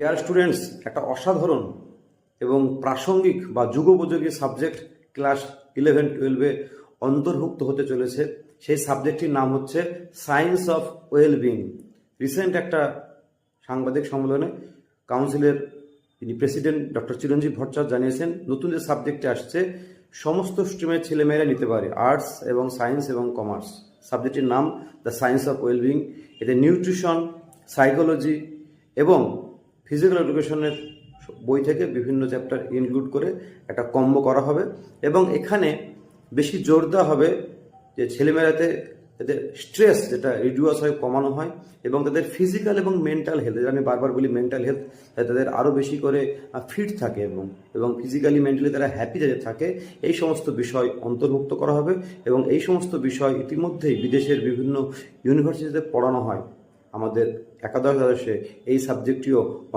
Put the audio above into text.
Dear students, একটা অসাধারণ এবং প্রাসঙ্গিক বা যুগোপযোগী সাবজেক্ট ক্লাস 11-12-এ অন্তর্ভুক্ত হতে চলেছে। সেই সাবজেক্টটির নাম হচ্ছে সায়েন্স অফ ওয়েলবিং। রিসেন্ট একটা সাংবাদিক সম্মেলনে কাউন্সিলের যিনি প্রেসিডেন্ট ডক্টর চিরঞ্জীব ভট্টাচার্য জানিয়েছেন, নতুন যে সাবজেক্টটি আসছে সমস্ত স্ট্রিমের ছেলেমেয়েরা নিতে পারে, আর্টস এবং সায়েন্স এবং কমার্স। সাবজেক্টটির নাম দ্য সায়েন্স অফ ওয়েলবিং। এতে নিউট্রিশন, সাইকোলজি এবং ফিজিক্যাল এডুকেশনের বই থেকে বিভিন্ন চ্যাপ্টার ইনক্লুড করে একটা কম্বো করা হবে এবং এখানে বেশি জোর দেওয়া হবে যে ছেলেমেয়েরাতে তাদের স্ট্রেস যেটা রিডিউস হয়, কমানো হয় এবং তাদের ফিজিক্যাল এবং মেন্টাল হেলথ, আমি বারবার বলি মেন্টাল হেলথ, তাদের আরও বেশি করে ফিট থাকে এবং ফিজিক্যালি মেন্টালি তারা হ্যাপি যাতে থাকে, এই সমস্ত বিষয় অন্তর্ভুক্ত করা হবে। এবং এই সমস্ত বিষয় ইতিমধ্যেই বিদেশের বিভিন্ন ইউনিভার্সিটিতে পড়ানো হয়। আমাদের একাদশ দ্বাদশে এই সাবজেক্টটিও